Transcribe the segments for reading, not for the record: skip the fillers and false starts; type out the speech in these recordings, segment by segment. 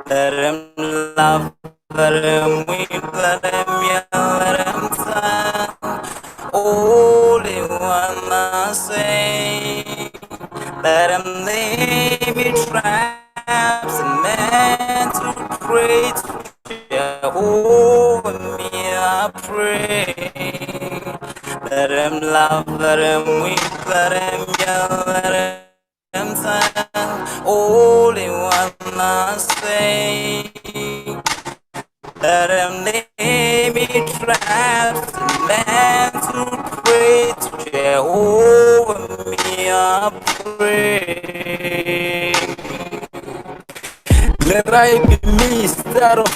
Let him love, let him weep, let him yell, let him sing. Only one must say. Let him leave me traps and men to pray to Jehovah me, I pray. Let him love, let him weep, let him yell, let him sing. Only one must say. Let him leave me traps and men to pray to Jehovah me, I pray. Let I be me instead of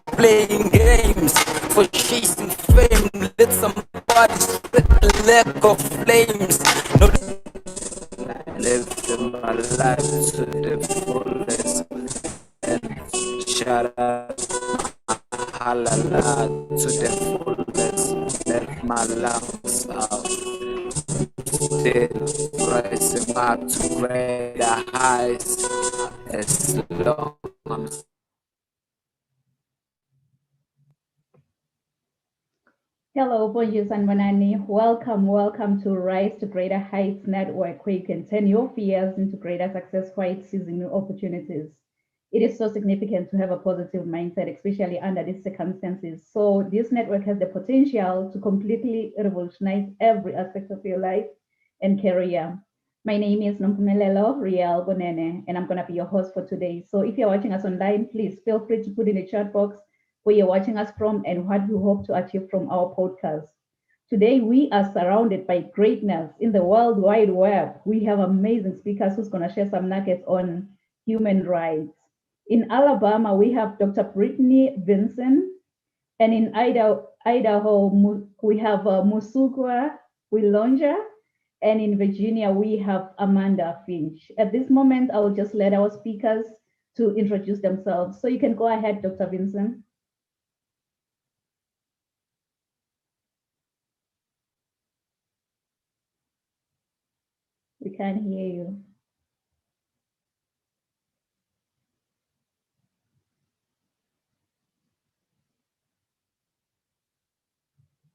playing games for chasing fame. Let somebody spread the lack of flames. No, live my life to the fullest and shout out halala to the fullest. Let my lungs out. Still rising up to greater heights as long as Hello, bonjour, Sanwanani. Welcome to Rise to Greater Heights Network, where you can turn your fears into greater success while seizing new opportunities. It is so significant to have a positive mindset, especially under these circumstances. So this network has the potential to completely revolutionize every aspect of your life and career. My name is Nompumelelo Riel Bonene, and I'm going to be your host for today. So if you're watching us online, please feel free to put in the chat box where you're watching us from and what you hope to achieve from our podcast. Today, we are surrounded by greatness in the World Wide Web. We have amazing speakers who's going to share some nuggets on human rights. In Alabama, we have Dr. Brittany Vinson, and in Idaho we have Musugwa Wilonja, and in Virginia, we have Amanda Finch. At this moment, I will just let our speakers to introduce themselves. So you can go ahead, Dr. Vinson. We can't hear you.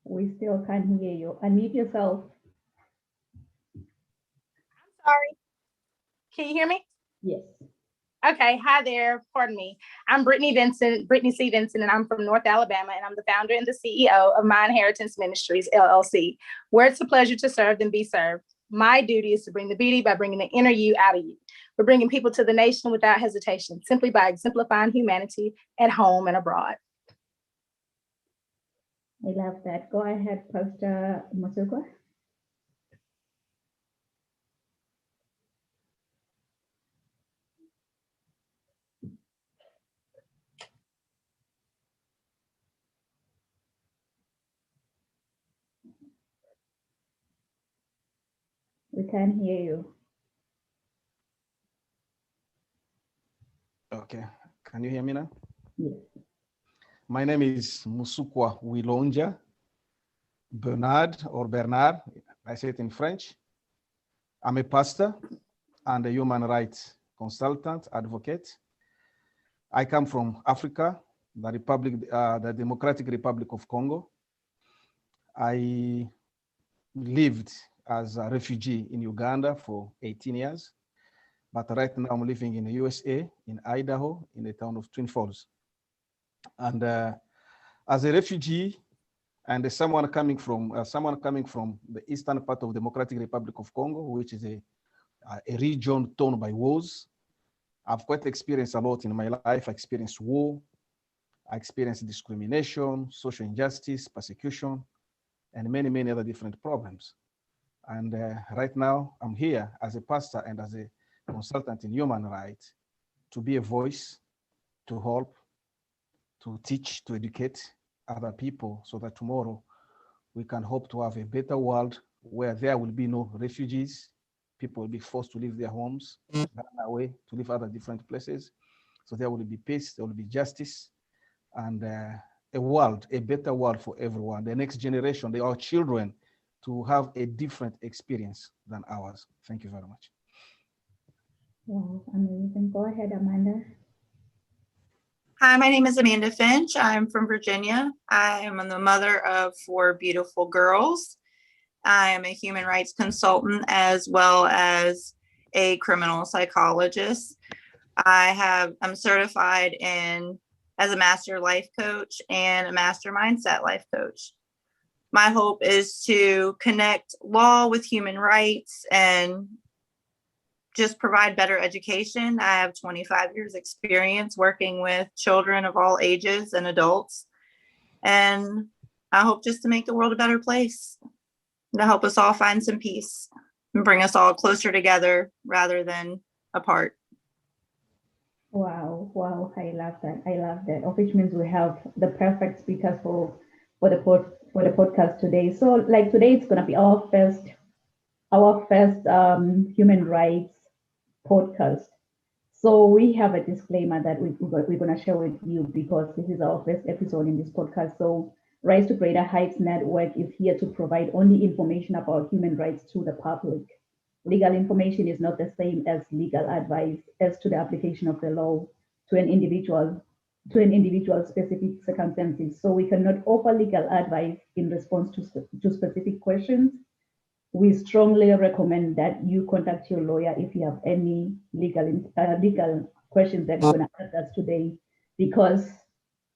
We still can't hear you. Unmute yourself. I'm sorry. Can you hear me? Yes. Okay. Hi there. Pardon me. I'm Brittany Vinson, Brittany C. Vinson, and I'm from North Alabama, and I'm the founder and the CEO of My Inheritance Ministries, LLC, where it's a pleasure to serve and be served. My duty is to bring the beauty by bringing the inner you out of you. We're bringing people to the nation without hesitation, simply by exemplifying humanity at home and abroad. I love that. Go ahead, Pastor Musugwa. We can't hear you. Okay, can you hear me now? Yes. My name is Musukwa Wilonja Bernard, I say it in French. I'm a pastor and a human rights consultant, advocate. I come from Africa, the Democratic Republic of Congo. I lived as a refugee in Uganda for 18 years, but right now I'm living in the USA, in Idaho, in the town of Twin Falls. And as a refugee and as someone coming from the eastern part of the Democratic Republic of Congo, which is a region torn by wars, I've quite experienced a lot in my life. I experienced war, I experienced discrimination, social injustice, persecution, and many, many other different problems. And right now, I'm here as a pastor and as a consultant in human rights to be a voice, to help, to teach, to educate other people so that tomorrow we can hope to have a better world where there will be no refugees. People will be forced to leave their homes, run away to live other different places. So there will be peace, there will be justice, and a better world for everyone. The next generation, our children, to have a different experience than ours. Thank you very much. Wow, amazing. Go ahead, Amanda. Hi, my name is Amanda Finch. I'm from Virginia. I am the mother of 4 beautiful girls. I am a human rights consultant as well as a criminal psychologist. I'm certified as a master life coach and a master mindset life coach. My hope is to connect law with human rights and just provide better education. I have 25 years experience working with children of all ages and adults. And I hope just to make the world a better place, to help us all find some peace and bring us all closer together rather than apart. Wow, wow, I love that. I love that. Of which means we have the perfect speakers for the podcast today. So like today it's gonna be our first human rights podcast. So we have a disclaimer that we're going to share with you because this is our first episode in this podcast. So Rise to Greater Heights Network is here to provide only information about human rights to the public. Legal information is not the same as legal advice as to the application of the law to an individual specific circumstances. So we cannot offer legal advice in response to specific questions. We strongly recommend that you contact your lawyer if you have any legal questions that you're going to ask us today, because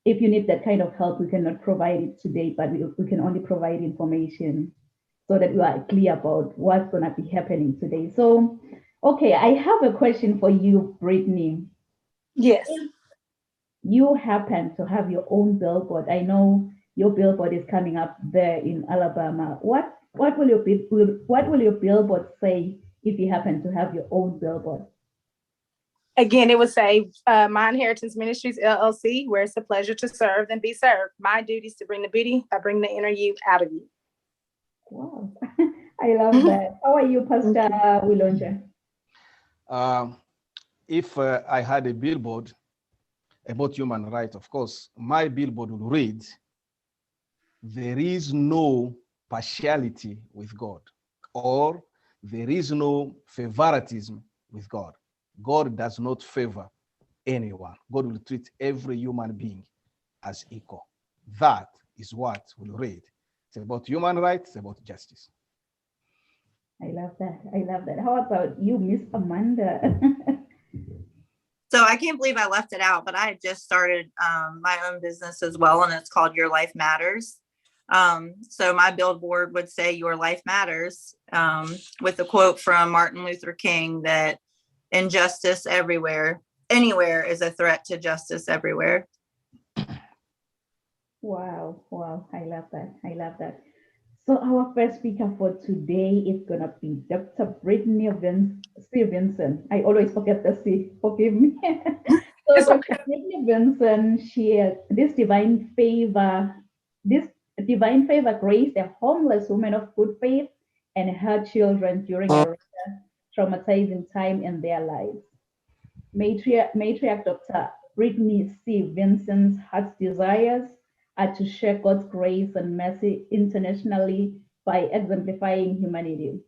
if you need that kind of help, we cannot provide it today, but we can only provide information so that you are clear about what's going to be happening today. So, okay, I have a question for you, Brittany. Yes. If you happen to have your own billboard, I know your billboard is coming up there in Alabama. What will your billboard say if you happen to have your own billboard? Again, it would say My Inheritance Ministries, LLC, where it's a pleasure to serve and be served. My duty is to bring the beauty, I bring the inner you out of you. Wow, I love that. How are you, Pastor Wilonja? If I had a billboard about human rights, of course, my billboard would read, "There is no partiality with God," or "There is no favoritism with God. God does not favor anyone. God will treat every human being as equal." That is what we'll read. It's about human rights, it's about justice. I love that. I love that. How about you, Miss Amanda? So I can't believe I left it out, but I had just started my own business as well, and it's called Your Life Matters. So my billboard would say "Your life matters," with a quote from Martin Luther King that injustice anywhere is a threat to justice everywhere. Wow, wow, I love that. I love that. So our first speaker for today is gonna be Dr. Brittany Stevenson. I always forget the C, forgive me. So It's Dr. okay. Brittany Vinson, this divine favor graced a homeless woman of good faith and her children during a traumatizing time in their lives. Matriarch Dr. Brittany C. Vinson's heart's desires are to share God's grace and mercy internationally by exemplifying humanity.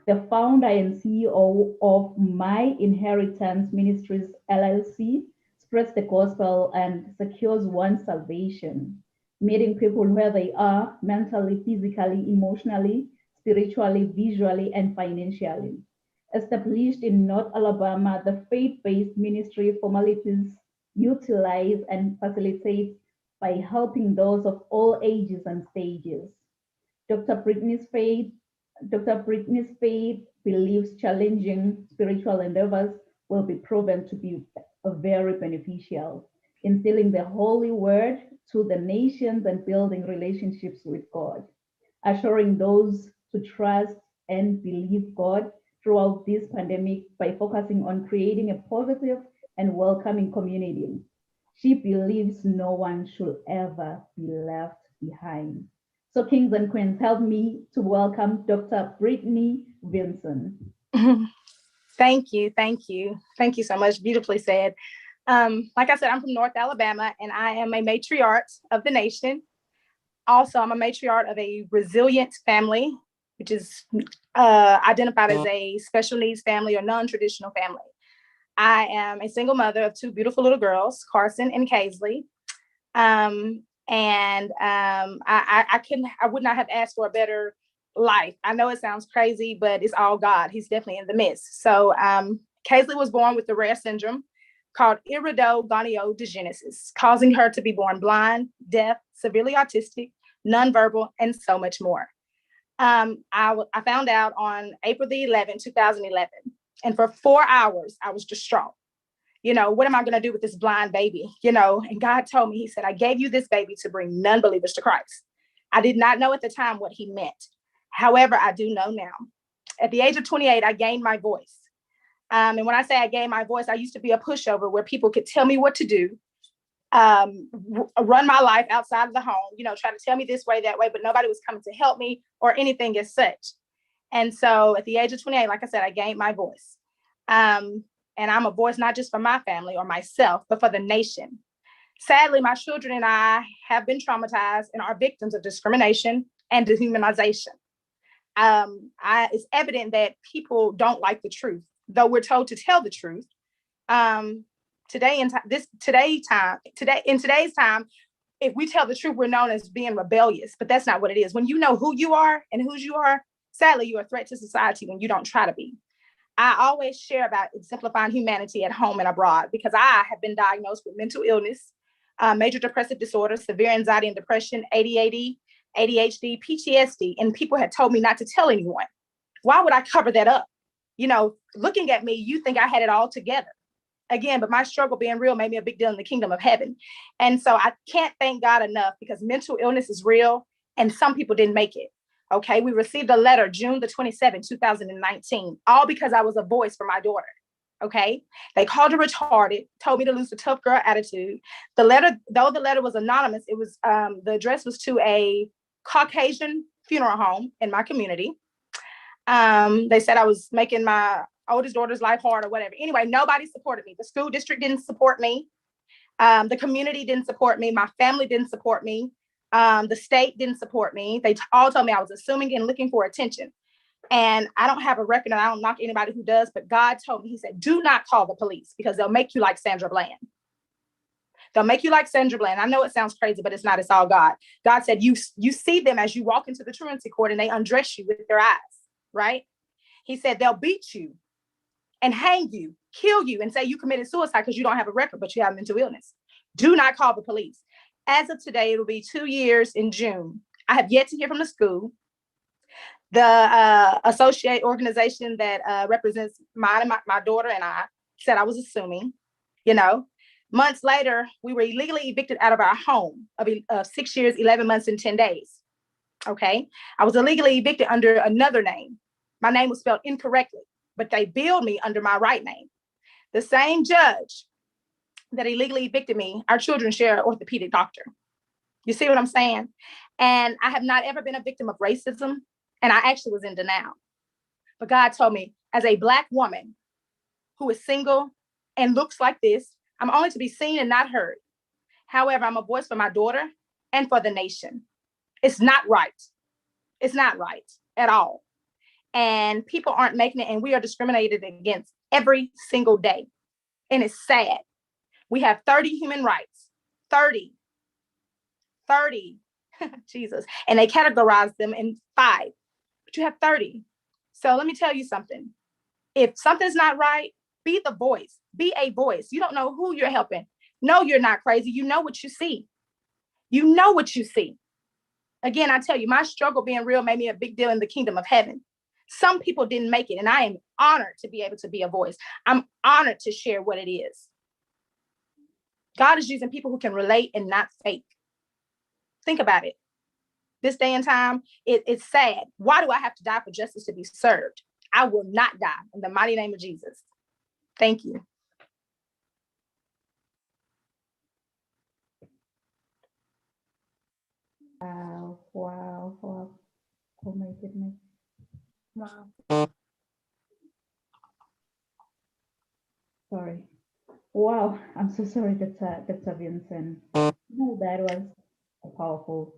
The founder and CEO of My Inheritance Ministries, LLC, spreads the gospel and secures one's salvation, meeting people where they are mentally, physically, emotionally, spiritually, visually, and financially. Established in North Alabama, the faith-based ministry formalities utilize and facilitate by helping those of all ages and stages. Dr. Brittany's faith Dr. Brittany's faith believes challenging spiritual endeavors will be proven to be very beneficial, instilling the holy word to the nations and building relationships with God, assuring those to trust and believe God throughout this pandemic by focusing on creating a positive and welcoming community. She believes no one should ever be left behind. So kings and queens, help me to welcome Dr. Brittany Vinson. Thank you. Thank you. Thank you so much. Beautifully said. Like I said, I'm from North Alabama and I am a matriarch of the nation. Also, I'm a matriarch of a resilient family, which is identified as a special needs family or non-traditional family. I am a single mother of two beautiful little girls, Carson and Kaisley. I would not have asked for a better life. I know it sounds crazy, but it's all God. He's definitely in the midst. So Kaisley was born with the rare syndrome called iridogoniodegenesis, causing her to be born blind, deaf, severely autistic, nonverbal, and so much more. I found out on April the 11th, 2011. And for 4 hours, I was distraught. What am I going to do with this blind baby? And God told me, he said, I gave you this baby to bring non-believers to Christ. I did not know at the time what he meant. However, I do know now. At the age of 28, I gained my voice. And when I say I gained my voice, I used to be a pushover where people could tell me what to do, run my life outside of the home, try to tell me this way, that way, but nobody was coming to help me or anything as such. And so at the age of 28, like I said, I gained my voice. And I'm a voice not just for my family or myself, but for the nation. Sadly, my children and I have been traumatized and are victims of discrimination and dehumanization. It's evident that people don't like the truth, though we're told to tell the truth. In today's time, if we tell the truth, we're known as being rebellious, but that's not what it is. When you know who you are and whose you are, sadly, you're a threat to society when you don't try to be. I always share about exemplifying humanity at home and abroad because I have been diagnosed with mental illness, major depressive disorder, severe anxiety and depression, ADHD, PTSD, and people had told me not to tell anyone. Why would I cover that up? Looking at me, you think I had it all together. Again, but my struggle being real made me a big deal in the kingdom of heaven. And so I can't thank God enough because mental illness is real and some people didn't make it. Okay, we received a letter June the 27th, 2019, all because I was a voice for my daughter. Okay, they called her retarded, told me to lose the tough girl attitude. The letter, though the letter was anonymous, it was the address was to a Caucasian funeral home in my community. They said I was making my oldest daughter's life hard or whatever. Anyway, nobody supported me. The school district didn't support me. The community didn't support me. My family didn't support me. The state didn't support me. They all told me I was assuming and looking for attention. And I don't have a record and I don't knock anybody who does, but God told me, he said, do not call the police because they'll make you like Sandra Bland. They'll make you like Sandra Bland. I know it sounds crazy, but it's not. It's all God. God said, you see them as you walk into the truancy court and they undress you with their eyes, right? He said, they'll beat you and hang you, kill you, and say you committed suicide because you don't have a record, but you have mental illness. Do not call the police. As of today, it will be 2 years in June. I have yet to hear from the school. The associate organization that represents my daughter and I said I was assuming, Months later, we were illegally evicted out of our home of 6 years, 11 months, and 10 days. Okay. I was illegally evicted under another name. My name was spelled incorrectly, but they billed me under my right name. The same judge that illegally evicted me, our children share an orthopedic doctor. You see what I'm saying? And I have not ever been a victim of racism. And I actually was in denial. But God told me, as a Black woman who is single and looks like this, I'm only to be seen and not heard. However, I'm a voice for my daughter and for the nation. It's not right. It's not right at all. And people aren't making it, and we are discriminated against every single day. And it's sad. We have 30 human rights, 30, Jesus. And they categorize them in 5, but you have 30. So let me tell you something. If something's not right, be the voice, be a voice. You don't know who you're helping. No, you're not crazy. You know what you see. You know what you see. Again, I tell you, my struggle being real made me a big deal in the kingdom of heaven. Some people didn't make it, and I am honored to be able to be a voice. I'm honored to share what it is. God is using people who can relate and not fake. Think about it. This day and time, it's sad. Why do I have to die for justice to be served? I will not die in the mighty name of Jesus. Thank you. Wow. Oh my goodness. Wow. Sorry. Wow, I'm so sorry, Dr. Vinson. No, that was a powerful,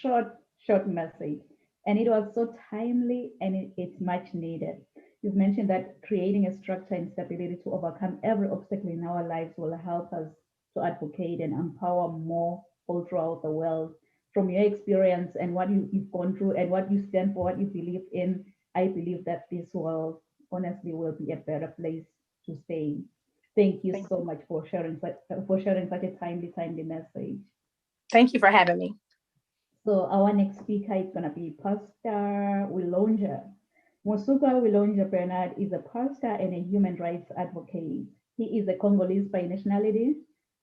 short message. And it was so timely and it's much needed. You've mentioned that creating a structure and stability to overcome every obstacle in our lives will help us to advocate and empower more all throughout the world. From your experience and what you've gone through and what you stand for, what you believe in, I believe that this world honestly will be a better place to stay. Thank you so much for sharing such a timely message. Thank you for having me. So our next speaker is going to be Pastor Wilonja. Musukwa Wilonja Bernard is a pastor and a human rights advocate. He is a Congolese by nationality,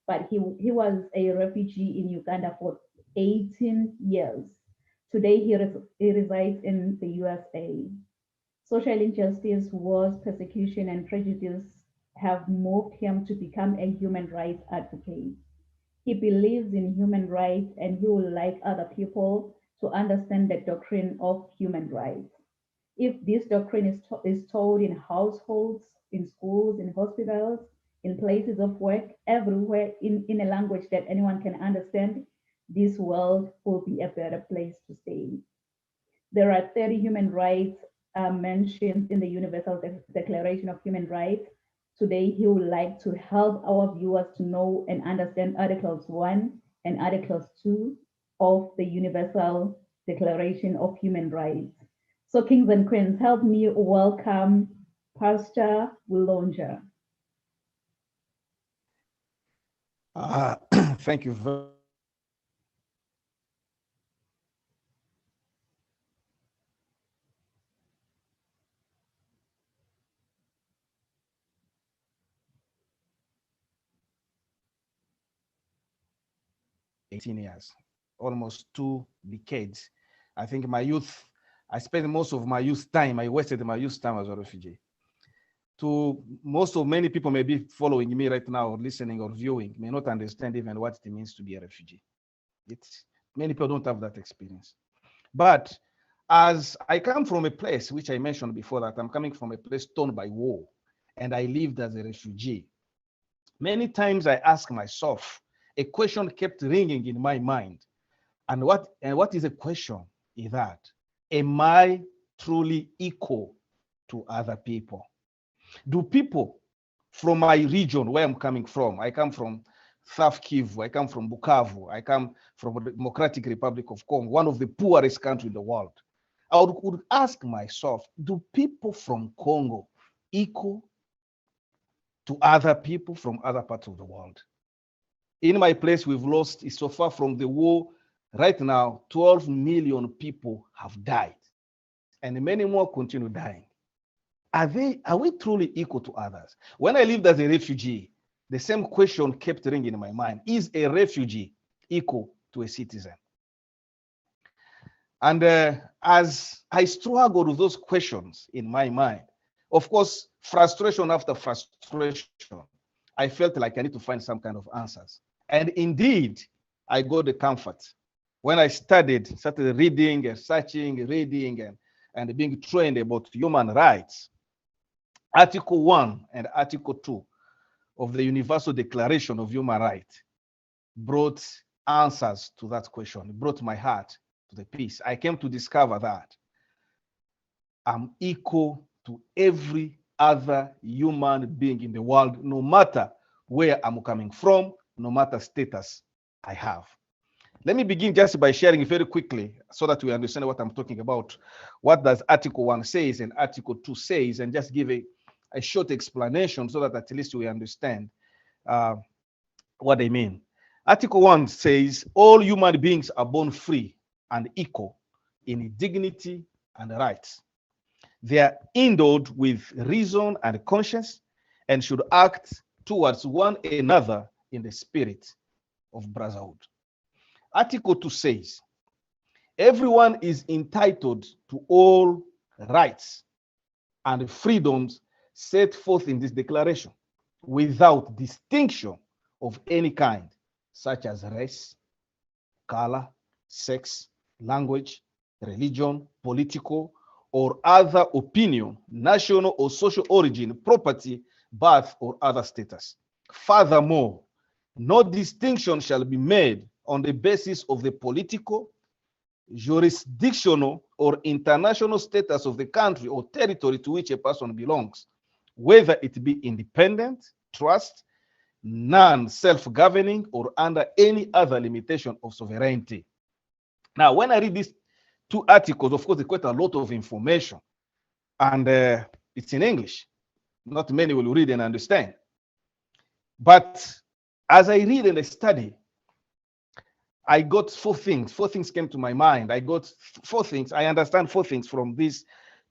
but he was a refugee in Uganda for 18 years. Today, he resides in the USA. Social injustice, wars, persecution, and prejudice have moved him to become a human rights advocate. He believes in human rights and he would like other people to understand the doctrine of human rights. If this doctrine is taught in households, in schools, in hospitals, in places of work, everywhere in a language that anyone can understand, this world will be a better place to stay. There are 30 human rights mentioned in the Universal Declaration of Human Rights. Today, he would like to help our viewers to know and understand Articles 1 and Articles 2 of the Universal Declaration of Human Rights. So, kings and queens, help me welcome Pastor Wilonja. Thank you very much. 18 years, almost 2 decades. I think my youth, I spent most of my youth time, I wasted my youth time as a refugee. To many people may be following me right now, or listening or viewing, may not understand even what it means to be a refugee. Many people don't have that experience. But as I come from a place, which I mentioned before, that I'm coming from a place torn by war, and I lived as a refugee, many times I ask myself, a question kept ringing in my mind. And what is a question is that, am I truly equal to other people? Do people from my region, where I'm coming from, I come from South Kivu, I come from Bukavu, I come from the Democratic Republic of Congo, one of the poorest countries in the world. I would ask myself, do people from Congo equal to other people from other parts of the world? In my place, we've lost, so far from the war, right now, 12 million people have died, and many more continue dying. Are we truly equal to others? When I lived as a refugee, the same question kept ringing in my mind. Is a refugee equal to a citizen? And as I struggled with those questions in my mind, of course, frustration after frustration, I felt like I need to find some kind of answers. And indeed, I got the comfort. When I started reading and searching, reading and being trained about human rights, Article 1 and Article 2 of the Universal Declaration of Human Rights brought answers to that question. It brought my heart to the peace. I came to discover that I'm equal to every other human being in the world, no matter where I'm coming from, no matter status I have. Let me begin just by sharing very quickly so that we understand what I'm talking about. What does Article 1 says and Article 2 says, and just give a short explanation so that at least we understand what they mean. Article 1 says, all human beings are born free and equal in dignity and rights. They are endowed with reason and conscience and should act towards one another in the spirit of brotherhood. Article 2 says, everyone is entitled to all rights and freedoms set forth in this declaration without distinction of any kind, such as race, color, sex, language, religion, political, or other opinion, national or social origin, property, birth, or other status. Furthermore, no distinction shall be made on the basis of the political, jurisdictional or international status of the country or territory to which a person belongs, whether it be independent, trust, non-self-governing, or under any other limitation of sovereignty. Now, when I read these two articles, of course, they quite a lot of information, and it's in English. Not many will read and understand. But as I read and I study, I got four things. Four things came to my mind. I got four things. I understand four things from these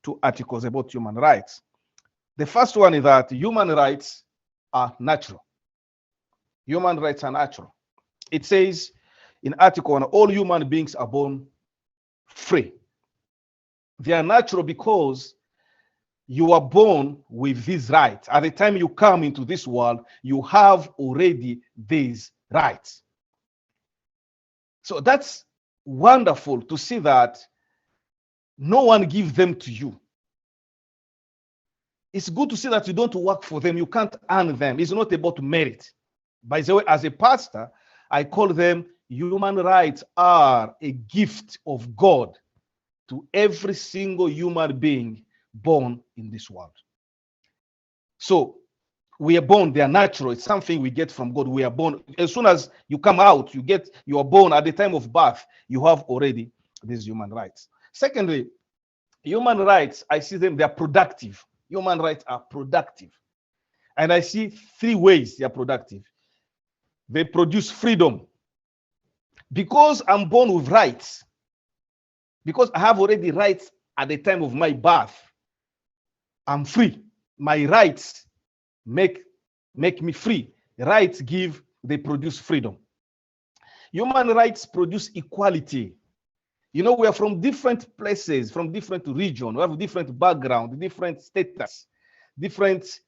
two articles about human rights. The first one is that human rights are natural. Human rights are natural. It says in Article 1, all human beings are born free. They are natural because you are born with these rights. At the time you come into this world, you have already these rights. So that's wonderful to see that no one gives them to you. It's good to see that you don't work for them. You can't earn them. It's not about merit. By the way, as a pastor, I call them human rights are a gift of God to every single human being born in this world. So we are born, they are natural. It's something we get from God. We are born. As soon as you come out, you are born at the time of birth, you have already these human rights. Secondly, human rights, I see them, they are productive. Human rights are productive. And I see three ways they are productive. They produce freedom. Because I'm born with rights, because I have already rights at the time of my birth, I'm free. My rights make me free. Rights they produce freedom. Human rights produce equality. You know, we are from different places, from different regions. We have different background, different status, different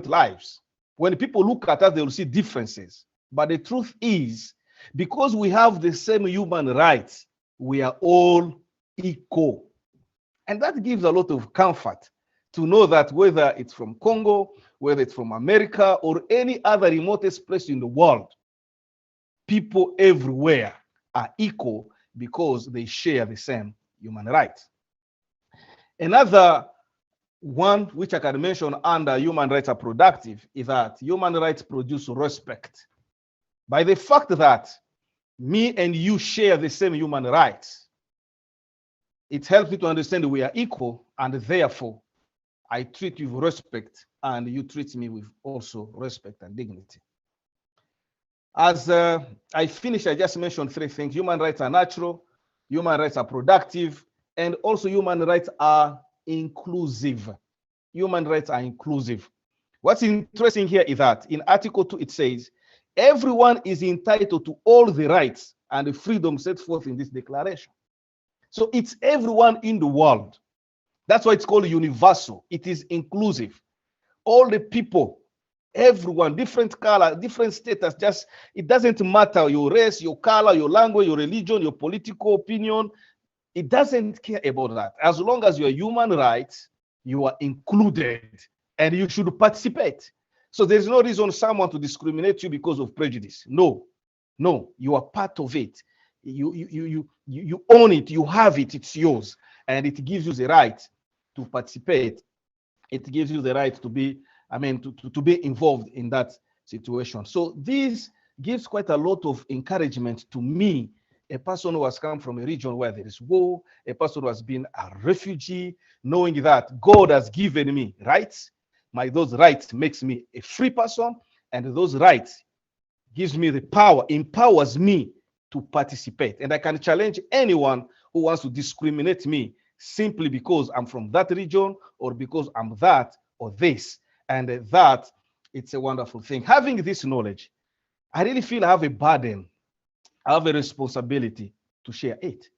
lives. When people look at us, they will see differences. But the truth is, because we have the same human rights, we are all equal. And that gives a lot of comfort to know that whether it's from Congo, whether it's from America, or any other remotest place in the world, people everywhere are equal because they share the same human rights. Another one which I can mention under human rights are productive is that human rights produce respect. By the fact that me and you share the same human rights, it helps me to understand we are equal, and therefore I treat you with respect and you treat me with also respect and dignity. As I finish, I just mentioned three things. Human rights are natural, human rights are productive, and also human rights are inclusive. Human rights are inclusive. What's interesting here is that in Article 2, it says, everyone is entitled to all the rights and the freedom set forth in this declaration. So it's everyone in the world. That's why it's called universal. It is inclusive. All the people, everyone, different color, different status, just, it doesn't matter your race, your color, your language, your religion, your political opinion. It doesn't care about that. As long as you're human rights, you are included and you should participate. So there's no reason someone to discriminate you because of prejudice. No, you are part of it. You own it, you have it, it's yours. And it gives you the right to participate. It gives you the right to be, to be involved in that situation. So this gives quite a lot of encouragement to me, a person who has come from a region where there is war, a person who has been a refugee, knowing that God has given me rights. Those rights makes me a free person, and those rights gives me the power, empowers me to participate. And I can challenge anyone who wants to discriminate me simply because I'm from that region or because I'm that or this. And that, it's a wonderful thing. Having this knowledge, I really feel I have a burden, I have a responsibility to share it.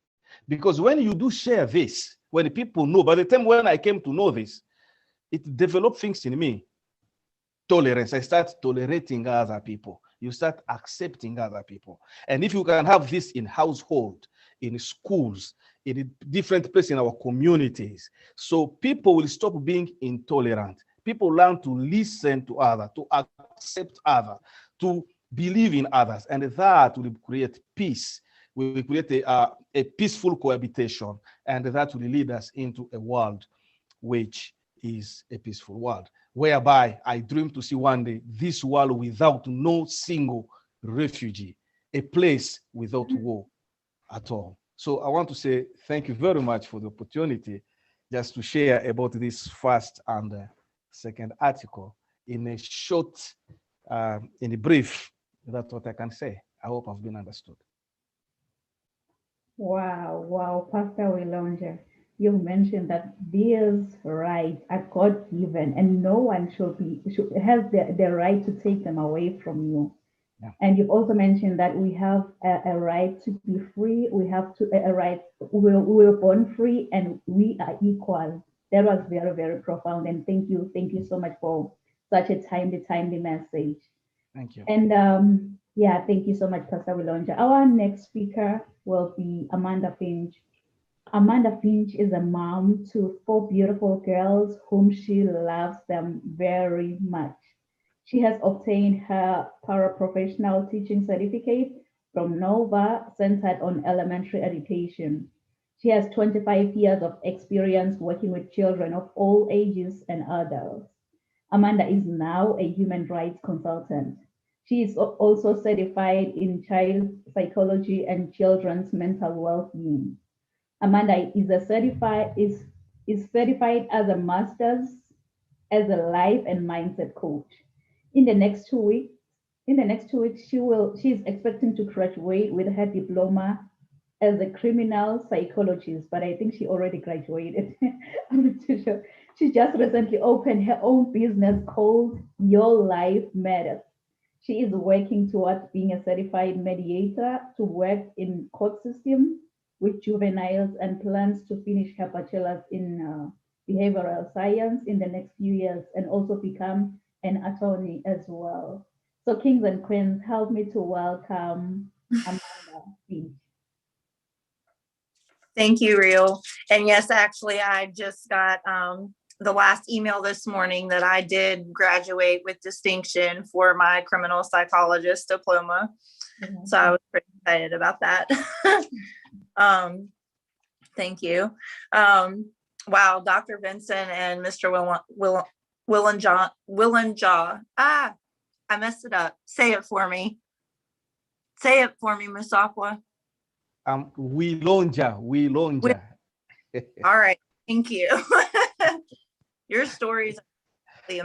Because when you do share this, when people know, by the time when I came to know this, it developed things in me. Tolerance. I start tolerating other people. You start accepting other people. And if you can have this in household, in schools, in different places in our communities, so people will stop being intolerant. People learn to listen to others, to accept others, to believe in others, and that will create peace. we will create a peaceful cohabitation, and that will lead us into a world which is a peaceful world, whereby I dream to see one day this world without no single refugee, a place without war at all. So I want to say thank you very much for the opportunity just to share about this first and second article in a short, in a brief. That's what I can say. I hope I've been understood. Wow, Pastor Wilonja, you mentioned that these rights are God-given and no one has the right to take them away from you. Yeah. And you've also mentioned that we have a right to be free. We have a right, we were born free and we are equal. That was very, very profound. And thank you so much for such a timely message. Thank you. And yeah, thank you so much, Pastor Wilonja. Our next speaker will be Amanda Finch. Amanda Finch is a mom to 4 beautiful girls whom she loves them very much. She has obtained her paraprofessional teaching certificate from NOVA, centered on elementary education. She has 25 years of experience working with children of all ages and adults. Amanda is now a human rights consultant. She is also certified in child psychology and children's mental well-being. Amanda is certified as a master's as a life and mindset coach. In the next 2 weeks, she is expecting to graduate with her diploma as a criminal psychologist, but I think she already graduated. I'm not too sure. She just recently opened her own business called Your Life Matters. She is working towards being a certified mediator to work in court system with juveniles and plans to finish her bachelor's in behavioral science in the next few years and also become an attorney as well. So kings and queens, help me to welcome Amanda Finch. Thank you, Real. And yes, actually, I just got the last email this morning that I did graduate with distinction for my criminal psychologist diploma. Mm-hmm. So I was pretty excited about that. Thank you. Wow, Dr. Vinson and Mr. Willenjaw. I messed it up. Say it for me. Say it for me, Miss Aqua. Wilonja. All right, thank you. Your stories are really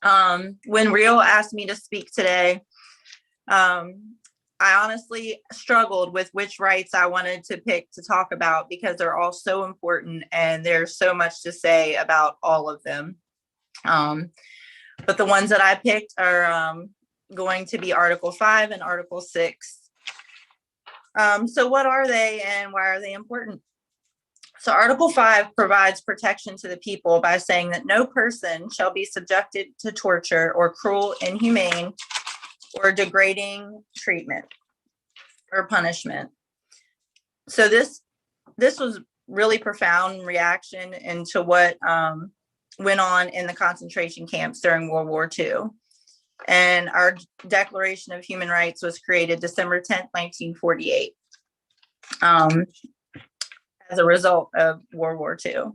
amazing. When Rio asked me to speak today, I honestly struggled with which rights I wanted to pick to talk about because they're all so important and there's so much to say about all of them. But the ones that I picked are going to be Article 5 and Article 6. So what are they and why are they important? So Article 5 provides protection to the people by saying that no person shall be subjected to torture or cruel, inhumane, or degrading treatment or punishment. So this was really profound reaction into what went on in the concentration camps during World War II. And our Declaration of Human Rights was created December 10th, 1948, as a result of World War II.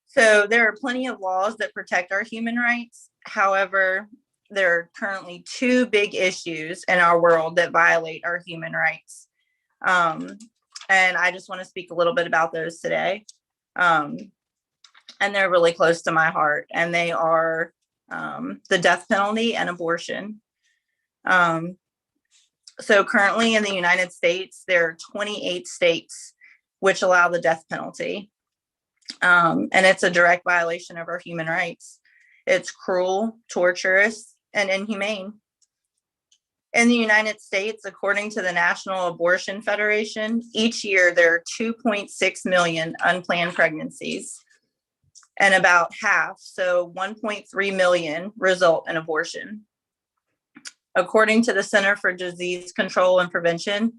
So there are plenty of laws that protect our human rights. However, there are currently 2 big issues in our world that violate our human rights. And I just want to speak a little bit about those today. And they're really close to my heart, and they are the death penalty and abortion. So currently in the United States, there are 28 states which allow the death penalty. And it's a direct violation of our human rights. It's cruel, torturous, and inhumane. In the United States, according to the National Abortion Federation, each year there are 2.6 million unplanned pregnancies. And about half, so 1.3 million, result in abortion. According to the Center for Disease Control and Prevention,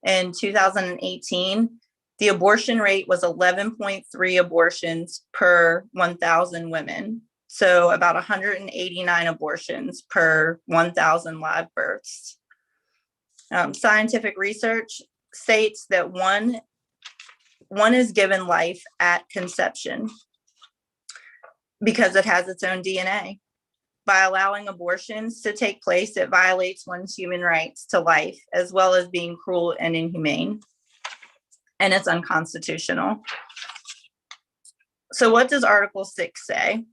in 2018, the abortion rate was 11.3 abortions per 1,000 women. So about 189 abortions per 1,000 live births. Scientific research states that one is given life at conception because it has its own DNA. By allowing abortions to take place, it violates one's human rights to life, as well as being cruel and inhumane, and it's unconstitutional. So what does Article 6 say?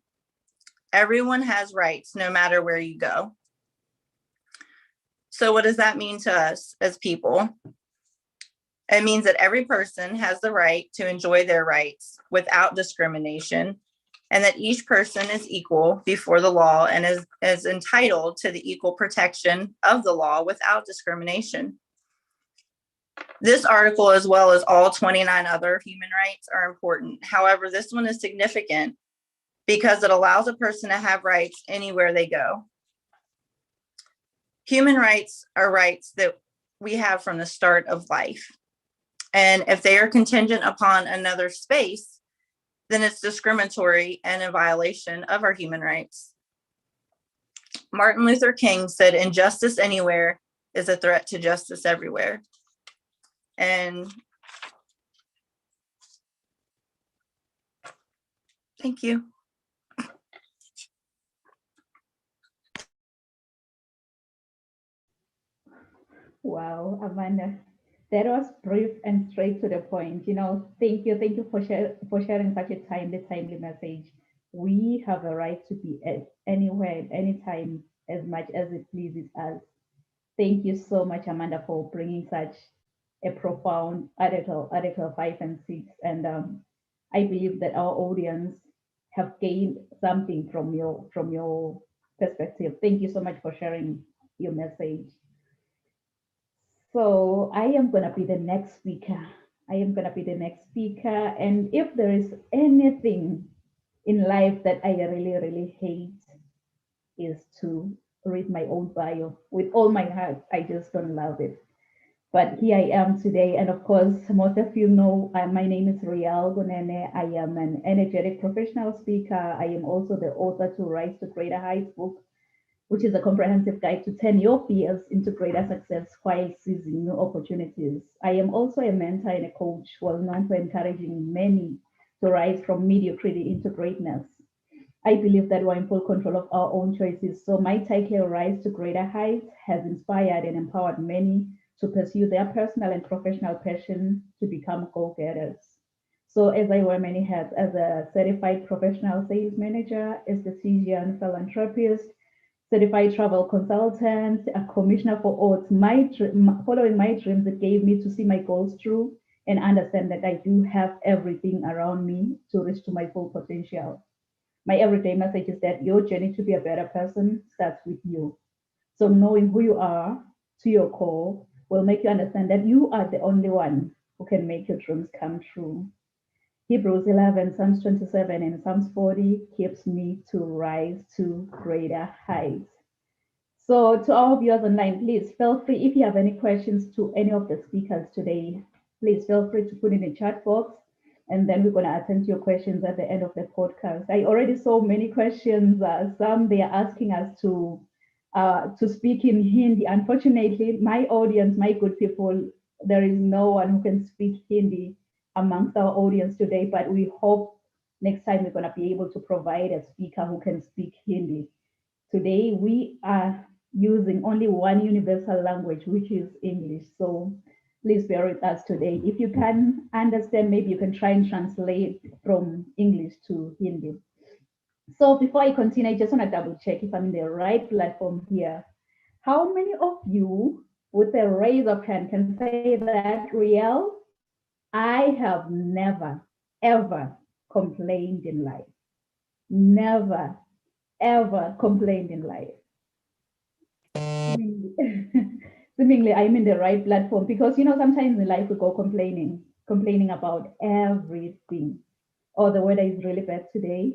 Everyone has rights no matter where you go. So what does that mean to us as people? It means that every person has the right to enjoy their rights without discrimination, and that each person is equal before the law and is entitled to the equal protection of the law without discrimination. This article, as well as all 29 other human rights, are important. However, this one is significant because it allows a person to have rights anywhere they go. Human rights are rights that we have from the start of life. And if they are contingent upon another space, then it's discriminatory and a violation of our human rights. Martin Luther King said, "Injustice anywhere is a threat to justice everywhere." And thank you. Wow, Amanda, that was brief and straight to the point. Thank you for sharing such a timely message. We have a right to be at anywhere, at any time, as much as it pleases us. Thank you so much, Amanda, for bringing such a profound Article 5 and 6. And I believe that our audience have gained something from your perspective. Thank you so much for sharing your message. So I am going to be the next speaker. And if there is anything in life that I really, really hate, is to read my own bio. With all my heart, I just don't love it. But here I am today. And of course, most of you know, my name is Riel Gunene. I am an energetic professional speaker. I am also the author to Rise to Greater Heights book, which is a comprehensive guide to turn your fears into greater success while seizing new opportunities. I am also a mentor and a coach, well known for encouraging many to rise from mediocrity into greatness. I believe that we're in full control of our own choices. So my title, Rise to Greater Heights, has inspired and empowered many to pursue their personal and professional passion to become go-getters. So as I wear many hats as a certified professional sales manager, esthetician, philanthropist, certified travel consultant, a commissioner for arts, following my dreams, it gave me to see my goals through and understand that I do have everything around me to reach to my full potential. My everyday message is that your journey to be a better person starts with you. So knowing who you are to your core will make you understand that you are the only one who can make your dreams come true. Hebrews 11, Psalms 27, and Psalms 40 keeps me to rise to greater heights. So to our viewers online, please feel free, if you have any questions to any of the speakers today, please feel free to put in the chat box, and then we're going to attend to your questions at the end of the podcast. I already saw many questions. Some they are asking us to speak in Hindi. Unfortunately, my audience, my good people, there is no one who can speak Hindi amongst our audience today, but we hope next time we're going to be able to provide a speaker who can speak Hindi. Today, we are using only one universal language, which is English. So please bear with us today. If you can understand, maybe you can try and translate from English to Hindi. So before I continue, I just want to double check if I'm in the right platform here. How many of you with a raise of hand can say that, Riel, I have never, ever complained in life? Never, ever complained in life. Seemingly, I'm in the right platform because, sometimes in life we go complaining about everything. Oh, the weather is really bad today.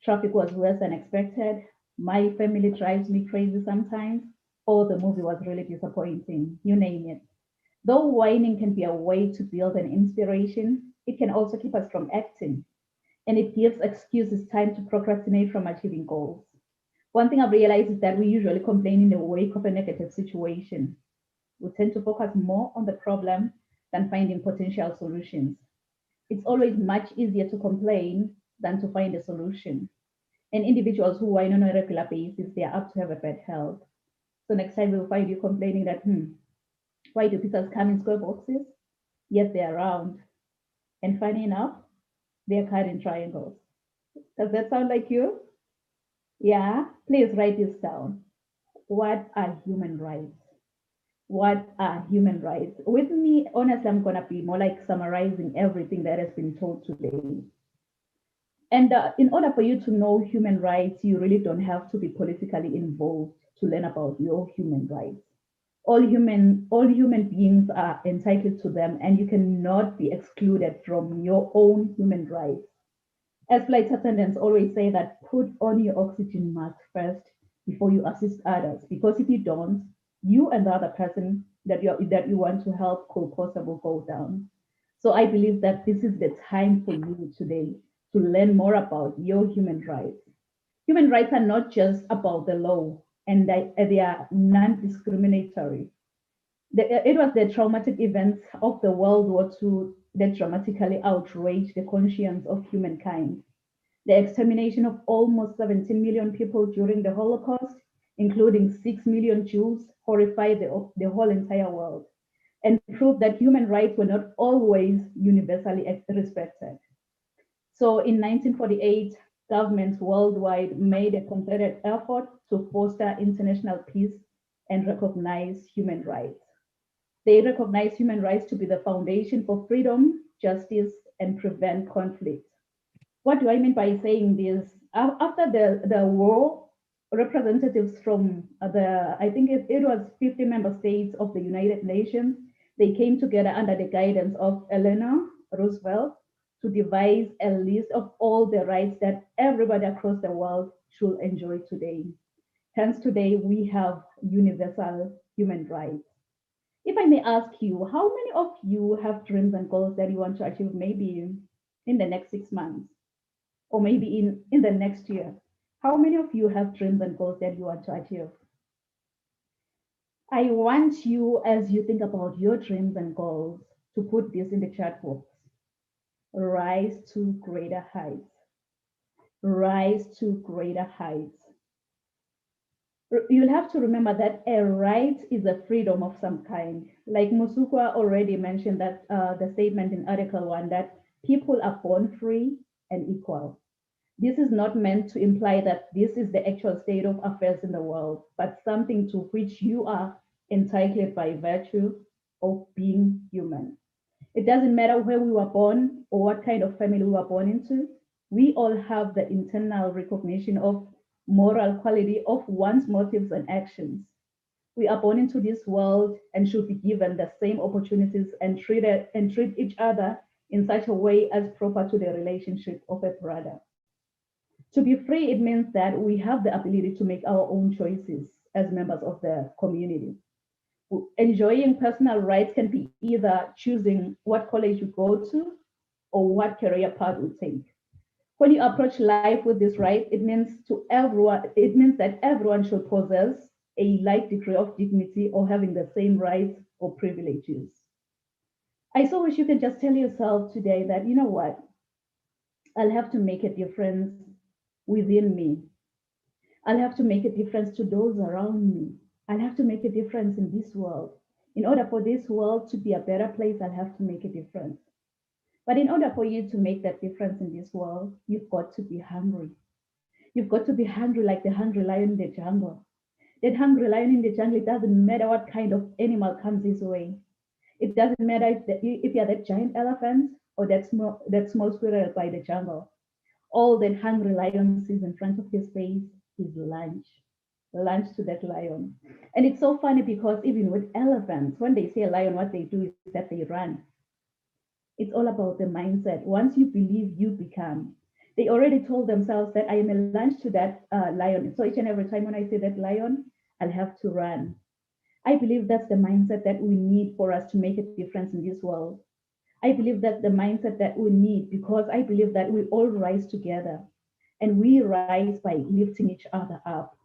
Traffic was worse than expected. My family drives me crazy sometimes. Oh, the movie was really disappointing. You name it. Though whining can be a way to build an inspiration, it can also keep us from acting. And it gives excuses time to procrastinate from achieving goals. One thing I've realized is that we usually complain in the wake of a negative situation. We tend to focus more on the problem than finding potential solutions. It's always much easier to complain than to find a solution. And individuals who whine on a regular basis, they are apt to have a bad health. So next time we'll find you complaining that, why do pizzas come in square boxes? Yet they're round. And funny enough, they're cut in triangles. Does that sound like you? Yeah, please write this down. What are human rights? What are human rights? With me, honestly, I'm going to be more like summarizing everything that has been told today. And in order for you to know human rights, you really don't have to be politically involved to learn about your human rights. All human beings are entitled to them, and you cannot be excluded from your own human rights. As flight attendants always say that put on your oxygen mask first before you assist others, because if you don't, you and the other person that you want to help could possibly go down. So I believe that this is the time for you today to learn more about your human rights. Human rights are not just about the law, and they are non-discriminatory. It was the traumatic events of the World War II that dramatically outraged the conscience of humankind. The extermination of almost 17 million people during the Holocaust, including 6 million Jews, horrified the whole entire world and proved that human rights were not always universally respected. So in 1948, governments worldwide made a concerted effort to foster international peace and recognize human rights. They recognize human rights to be the foundation for freedom, justice, and prevent conflict. What do I mean by saying this? After the war, representatives from I think it was 50 member states of the United Nations, they came together under the guidance of Eleanor Roosevelt to devise a list of all the rights that everybody across the world should enjoy today. Hence, today we have universal human rights. If I may ask you, how many of you have dreams and goals that you want to achieve maybe in the next 6 months? Or maybe in the next year? How many of you have dreams and goals that you want to achieve? I want you, as you think about your dreams and goals, to put this in the chat box. Rise to greater heights. Rise to greater heights. You'll have to remember that a right is a freedom of some kind. Like Musukwa already mentioned that the statement in Article 1 that people are born free and equal. This is not meant to imply that this is the actual state of affairs in the world, but something to which you are entitled by virtue of being human. It doesn't matter where we were born or what kind of family we were born into. We all have the internal recognition of moral quality of one's motives and actions. We are born into this world and should be given the same opportunities and treat each other in such a way as proper to the relationship of a brother. To be free, it means that we have the ability to make our own choices as members of the community. Enjoying personal rights can be either choosing what college you go to or what career path you take. When you approach life with this right, it means that everyone should possess a like degree of dignity or having the same rights or privileges. I so wish you can just tell yourself today that, you know what, I'll have to make a difference within me. I'll have to make a difference to those around me. I'll have to make a difference in this world. In order for this world to be a better place, I'll have to make a difference. But in order for you to make that difference in this world, you've got to be hungry. You've got to be hungry like the hungry lion in the jungle. That hungry lion in the jungle, it doesn't matter what kind of animal comes his way. It doesn't matter if you're that giant elephant or that small squirrel by the jungle. All that hungry lion sees in front of his face is lunch to that lion. And it's so funny because even with elephants, when they see a lion, what they do is that they run. It's all about the mindset. Once you believe, you become. They already told themselves that I am a lunch to that lion. So each and every time when I see that lion, I'll have to run. I believe that's the mindset that we need for us to make a difference in this world. I believe that's the mindset that we need because I believe that we all rise together and we rise by lifting each other up.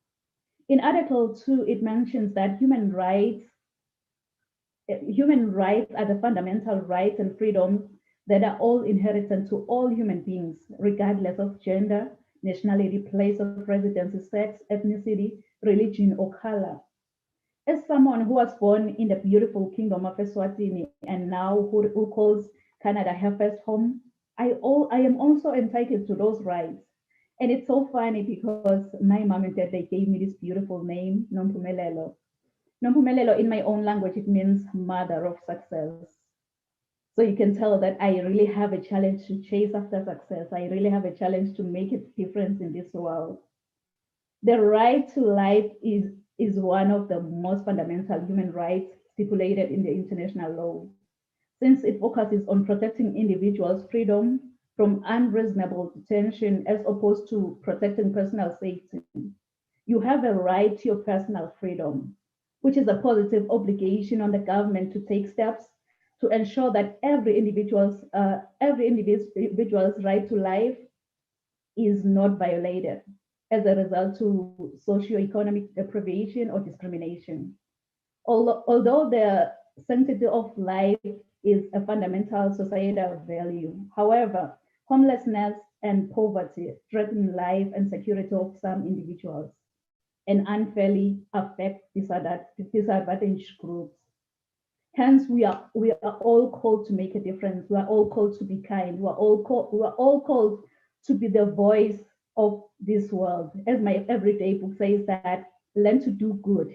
In Article 2, it mentions that human rights human rights are the fundamental rights and freedoms that are all inherent to all human beings, regardless of gender, nationality, place of residency, sex, ethnicity, religion, or color. As someone who was born in the beautiful kingdom of Eswatini and now who calls Canada her first home, I am also entitled to those rights. And it's so funny because my mom and dad, they gave me this beautiful name, Nompumelelo. Nompumelelo in my own language, it means mother of success. So you can tell that I really have a challenge to chase after success. I really have a challenge to make a difference in this world. The right to life is one of the most fundamental human rights stipulated in the international law, since it focuses on protecting individuals' freedom from unreasonable detention as opposed to protecting personal safety. You have a right to your personal freedom, which is a positive obligation on the government to take steps to ensure that every individual's right to life is not violated as a result to socioeconomic deprivation or discrimination. Although the sanctity of life is a fundamental societal value, however, homelessness and poverty threaten life and security of some individuals and unfairly affect disadvantaged groups. Hence, we are all called to make a difference. We are all called to be kind. We are all called to be the voice of this world. As my everyday book says, that learn to do good,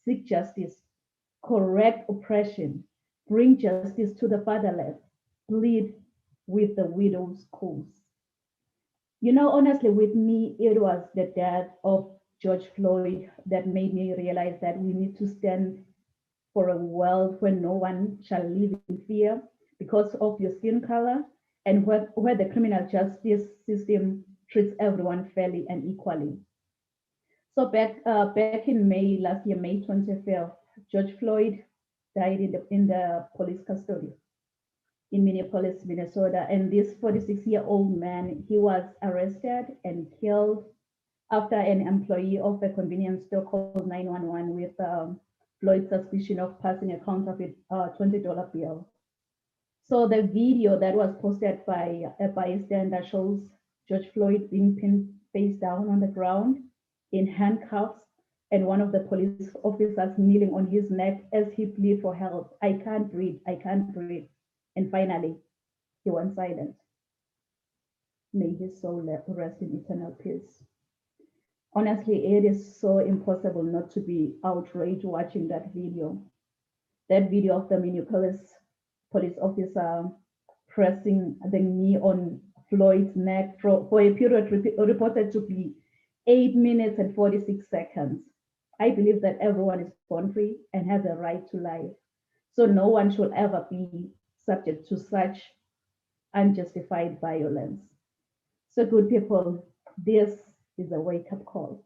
seek justice, correct oppression, bring justice to the fatherless, plead with the widow's cause. You know, honestly, with me, it was the death of George Floyd that made me realize that we need to stand for a world where no one shall live in fear because of your skin color, and where the criminal justice system treats everyone fairly and equally. So back in May last year, May 25th, George Floyd died in the police custody in Minneapolis, Minnesota. And this 46-year-old man, he was arrested and killed after an employee of a convenience store called 911 with Floyd's suspicion of passing a counterfeit $20 bill. So the video that was posted by a bystander shows George Floyd being pinned face down on the ground in handcuffs, and one of the police officers kneeling on his neck as he pleaded for help. I can't breathe, I can't breathe. And finally, he went silent. May his soul rest in eternal peace. Honestly, it is so impossible not to be outraged watching that video. That video of the Minneapolis police officer pressing the knee on Floyd's neck for a period reported to be 8 minutes and 46 seconds. I believe that everyone is born free and has a right to life. So no one should ever be subject to such unjustified violence. So good people, this is a wake-up call.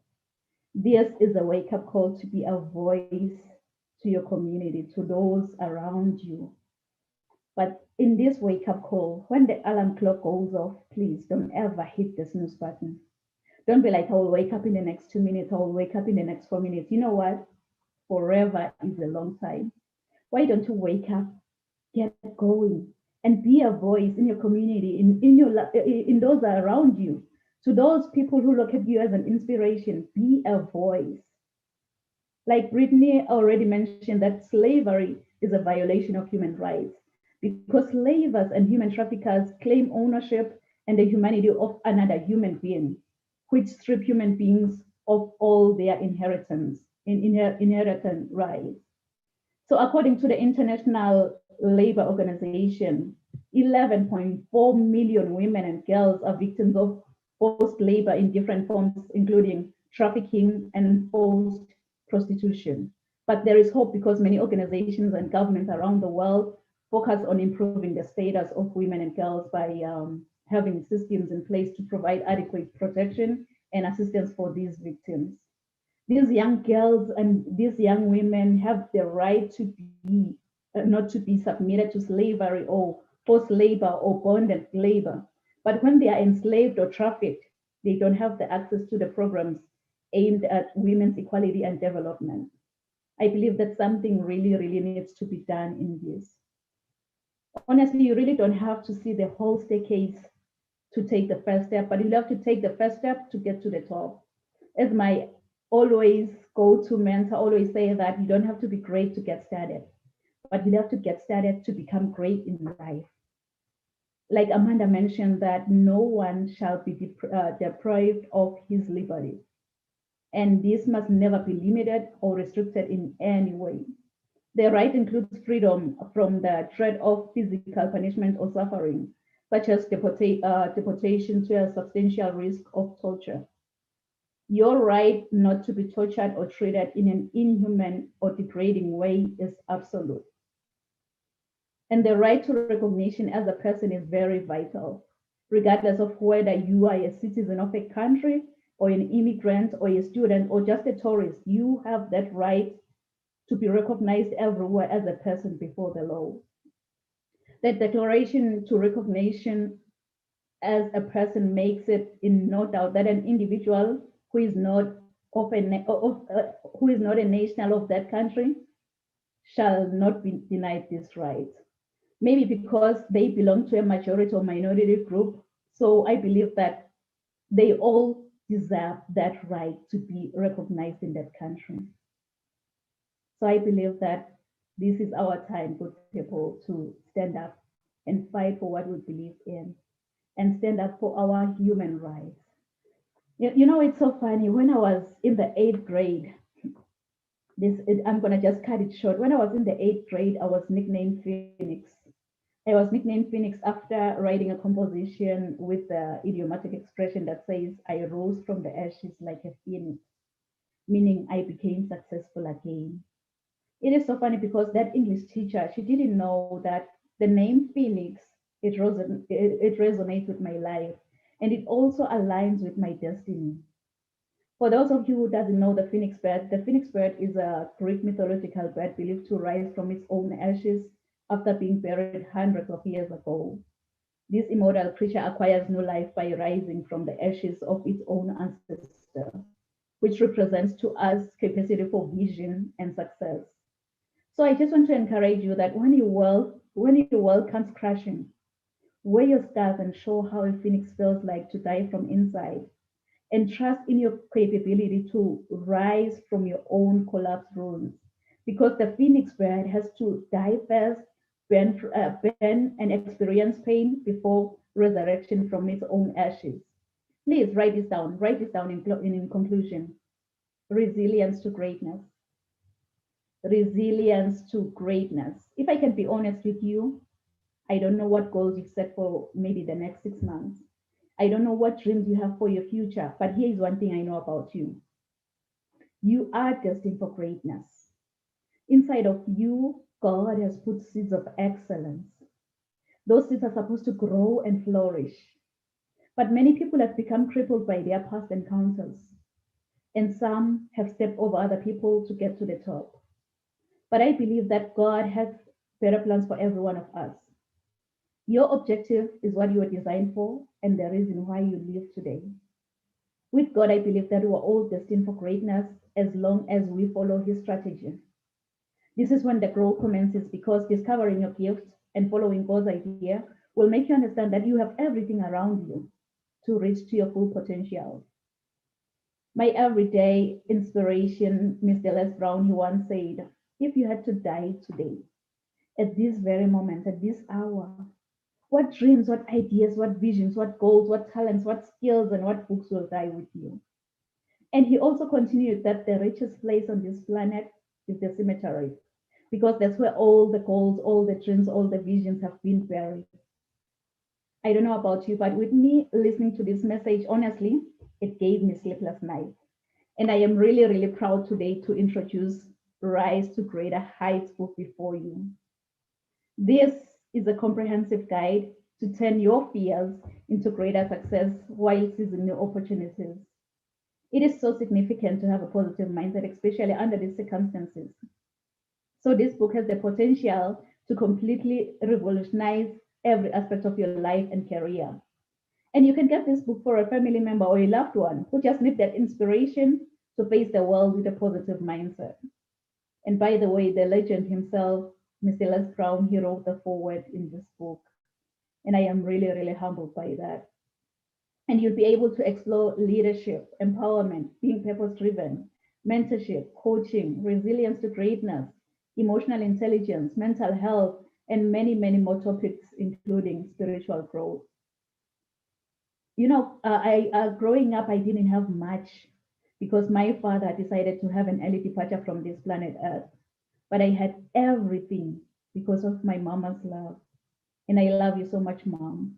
This is a wake-up call to be a voice to your community, to those around you. But in this wake-up call, when the alarm clock goes off, please don't ever hit the snooze button. Don't be like, I will wake up in the next 2 minutes, I will wake up in the next 4 minutes. You know what? Forever is a long time. Why don't you wake up, get going, and be a voice in your community, in those around you. To those people who look at you as an inspiration, be a voice. Like Brittany already mentioned, that slavery is a violation of human rights because slavers and human traffickers claim ownership and the humanity of another human being, which strip human beings of all their inheritance rights. So according to the International Labor Organization, 11.4 million women and girls are victims of forced labor in different forms, including trafficking and forced prostitution. But there is hope because many organizations and governments around the world focus on improving the status of women and girls by having systems in place to provide adequate protection and assistance for these victims. These young girls and these young women have the right to be, not to be submitted to slavery or forced labor or bonded labor. But when they are enslaved or trafficked, they don't have the access to the programs aimed at women's equality and development. I believe that something really, really needs to be done in this. Honestly, you really don't have to see the whole staircase to take the first step, but you have to take the first step to get to the top. As my always go-to mentor always say, that you don't have to be great to get started, but you have to get started to become great in life. Like Amanda mentioned, that no one shall be deprived of his liberty. And this must never be limited or restricted in any way. The right includes freedom from the threat of physical punishment or suffering, such as deportation to a substantial risk of torture. Your right not to be tortured or treated in an inhuman or degrading way is absolute. And the right to recognition as a person is very vital, regardless of whether you are a citizen of a country or an immigrant or a student or just a tourist. You have that right to be recognized everywhere as a person before the law. The declaration to recognition as a person makes it in no doubt that an individual who is not who is not a national of that country shall not be denied this right. Maybe because they belong to a majority or minority group. So I believe that they all deserve that right to be recognized in that country. So I believe that this is our time, good people, to stand up and fight for what we believe in and stand up for our human rights. You know, it's so funny. When I was in the 8th grade, I'm going to just cut it short. When I was in the 8th grade, I was nicknamed Phoenix. I was nicknamed Phoenix after writing a composition with the idiomatic expression that says, I rose from the ashes like a phoenix, meaning I became successful again. It is so funny because that English teacher, she didn't know that the name Phoenix, it resonates with my life, and it also aligns with my destiny. For those of you who doesn't know the phoenix bird is a Greek mythological bird believed to rise from its own ashes after being buried hundreds of years ago. This immortal creature acquires new life by rising from the ashes of its own ancestor, which represents to us capacity for vision and success. So I just want to encourage you that when your world comes crashing, wear your scars and show how a phoenix feels like to die from inside, and trust in your capability to rise from your own collapsed ruins. Because the phoenix bird has to die first, burn and experience pain before resurrection from its own ashes. Please write this down. Write this down in conclusion. Resilience to greatness. Resilience to greatness. If I can be honest with you, I don't know what goals you've set for maybe the next 6 months. I don't know what dreams you have for your future, but here is one thing I know about you. You are destined for greatness. Inside of you, God has put seeds of excellence. Those seeds are supposed to grow and flourish. But many people have become crippled by their past encounters, and some have stepped over other people to get to the top. But I believe that God has better plans for every one of us. Your objective is what you are designed for and the reason why you live today. With God, I believe that we are all destined for greatness as long as we follow His strategy. This is when the growth commences, because discovering your gift and following God's idea will make you understand that you have everything around you to reach to your full potential. My everyday inspiration, Mr. Les Brown, he once said, if you had to die today, at this very moment, at this hour, what dreams, what ideas, what visions, what goals, what talents, what skills, and what books will die with you? And he also continued that the richest place on this planet is the cemetery, because that's where all the goals, all the dreams, all the visions have been buried. I don't know about you, but with me listening to this message, honestly, it gave me sleepless nights. And I am really, really proud today to introduce Rise to Greater Heights book before you. This is a comprehensive guide to turn your fears into greater success while seizing new opportunities. It is so significant to have a positive mindset, especially under these circumstances. So this book has the potential to completely revolutionize every aspect of your life and career. And you can get this book for a family member or a loved one who just need that inspiration to face the world with a positive mindset. And by the way, the legend himself, Mr. Les Brown, he wrote the foreword in this book. And I am really, really humbled by that. And you'll be able to explore leadership, empowerment, being purpose-driven, mentorship, coaching, resilience to greatness, emotional intelligence, mental health, and many, many more topics, including spiritual growth. You know, growing up, I didn't have much because my father decided to have an early departure from this planet Earth. But I had everything because of my mama's love. And I love you so much, Mom.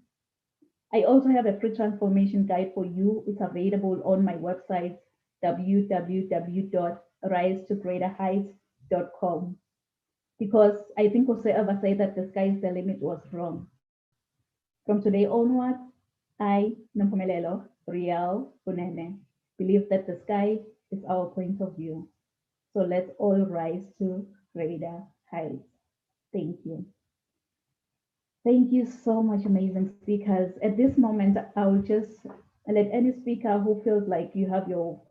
I also have a free transformation guide for you. It's available on my website, www.risetogreaterheights.com. Because I think whosoever said that the sky is the limit was wrong. From today onward, I, Nompumelelo Rial Bunene, believe that the sky is our point of view. So let's all rise to greater heights. Thank you. Thank you so much, amazing speakers. At this moment, I'll just let any speaker who feels like you have your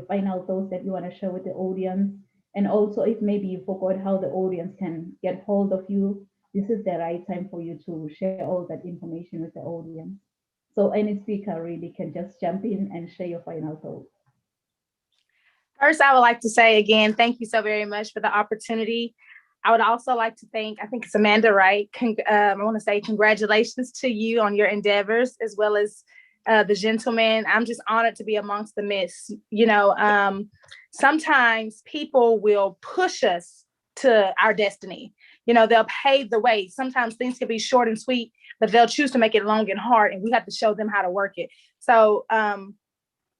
final thoughts that you want to share with the audience. And also, if maybe you forgot how the audience can get hold of you, this is the right time for you to share all that information with the audience. So any speaker really can just jump in and share your final thoughts. First, I would like to say again, thank you so very much for the opportunity. I would also like to thank, I think it's Amanda, right? I want to say congratulations to you on your endeavors, as well as the gentleman. I'm just honored to be amongst the midst. You know, sometimes people will push us to our destiny. You know, they'll pave the way. Sometimes things can be short and sweet, but they'll choose to make it long and hard, and we have to show them how to work it. So,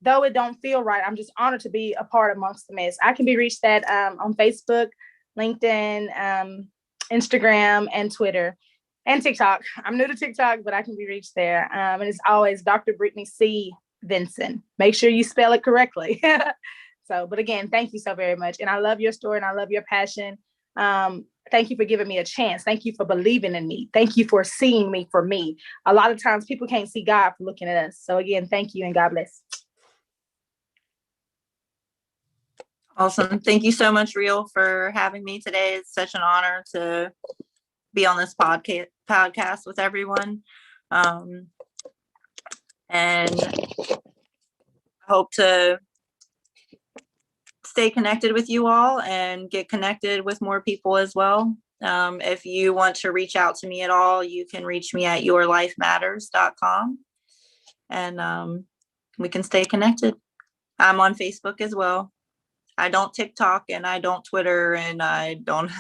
though it don't feel right, I'm just honored to be a part amongst the midst. I can be reached at on Facebook, LinkedIn, Instagram, and Twitter, and TikTok. I'm new to TikTok, but I can be reached there. And it's always Dr. Brittany C. Vinson. Make sure you spell it correctly. So, but again, thank you so very much. And I love your story and I love your passion. Thank you for giving me a chance. Thank you for believing in me. Thank you for seeing me for me. A lot of times people can't see God for looking at us. So again, thank you and God bless. Awesome. Thank you so much, Real, for having me today. It's such an honor to be on this podcast with everyone. And I hope to stay connected with you all and get connected with more people as well. If you want to reach out to me at all, you can reach me at yourlifematters.com, and we can stay connected. I'm on Facebook as well. I don't TikTok and I don't Twitter and I don't,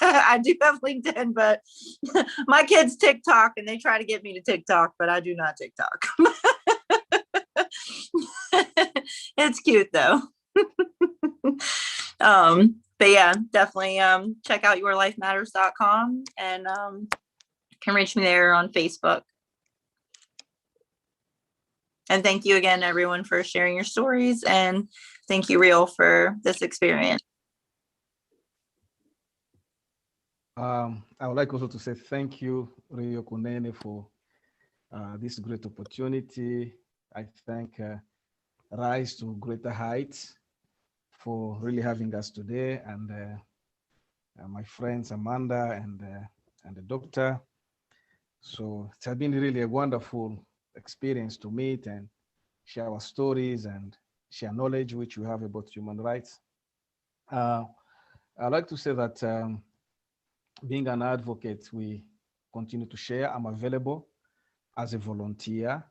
I do have LinkedIn, but my kids TikTok and they try to get me to TikTok, but I do not TikTok. It's cute though. But yeah, definitely check out yourlifematters.com and can reach me there on Facebook. And thank you again, everyone, for sharing your stories. And thank you, Real, for this experience. I would like also to say thank you, Rio Kunene, for this great opportunity. I thank Rise to Greater Heights for really having us today, and my friends Amanda and the doctor. So it has been really a wonderful experience to meet and share our stories and share knowledge which we have about human rights. I'd like to say that being an advocate, we continue to share. I'm available as a volunteer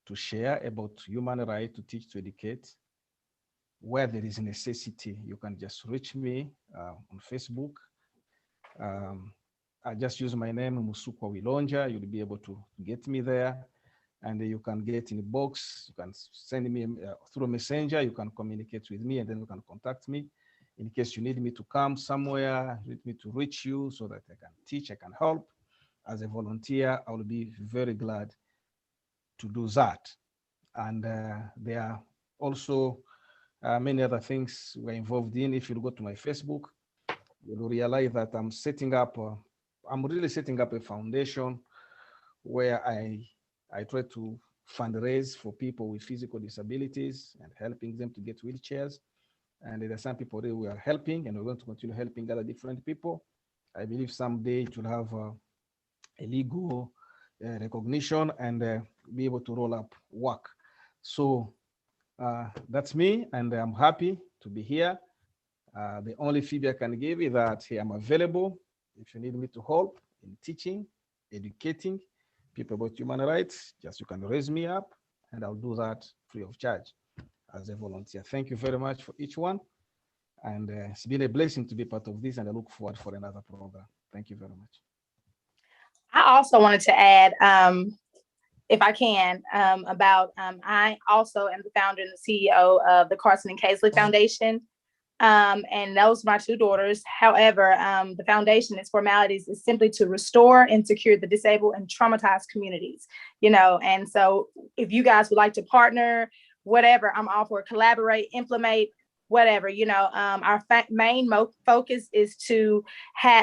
to share about human rights, to teach, to educate. Where there is necessity, you can just reach me on Facebook. I just use my name, Musukwa Wilonja. You'll be able to get me there. And you can get in the box. You can send me through a messenger. You can communicate with me, and then you can contact me in case you need me to come somewhere, need me to reach you so that I can teach, I can help. As a volunteer, I will be very glad to do that. And there are also many other things we're involved in. If you go to my Facebook, you'll realize that I'm really setting up a foundation where I try to fundraise for people with physical disabilities and helping them to get wheelchairs. And there are some people that we are helping, and we're going to continue helping other different people. I believe someday it will have a legal recognition and be able to roll up work. So that's me, and I'm happy to be here. The only feedback I can give is that hey, I'm available if you need me to help in teaching, educating people about human rights. Just you can raise me up, and I'll do that free of charge as a volunteer. Thank you very much for each one. And it's been a blessing to be part of this, and I look forward for another program. Thank you very much. I also wanted to add, if I can, about I also am the founder and the CEO of the Carson and Kaisley Foundation. And those are my two daughters. However, the foundation, its formalities is simply to restore and secure the disabled and traumatized communities, and so if you guys would like to partner, whatever, I'm all for it. Collaborate, implement, whatever, our main focus is to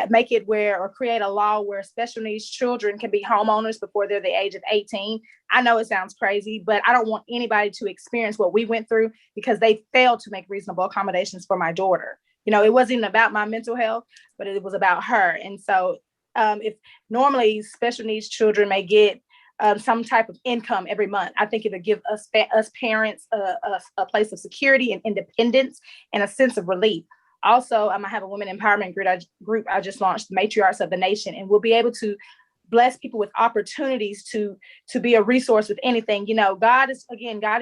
make it where, or create a law where special needs children can be homeowners before they're the age of 18. I know it sounds crazy, but I don't want anybody to experience what we went through because they failed to make reasonable accommodations for my daughter. It wasn't about my mental health, but it was about her. And so if normally special needs children may get some type of income every month, I think it would give us parents a place of security and independence and a sense of relief. Also, I have a women empowerment group I just launched, the Matriarchs of the Nation, and we'll be able to bless people with opportunities to be a resource with anything. God is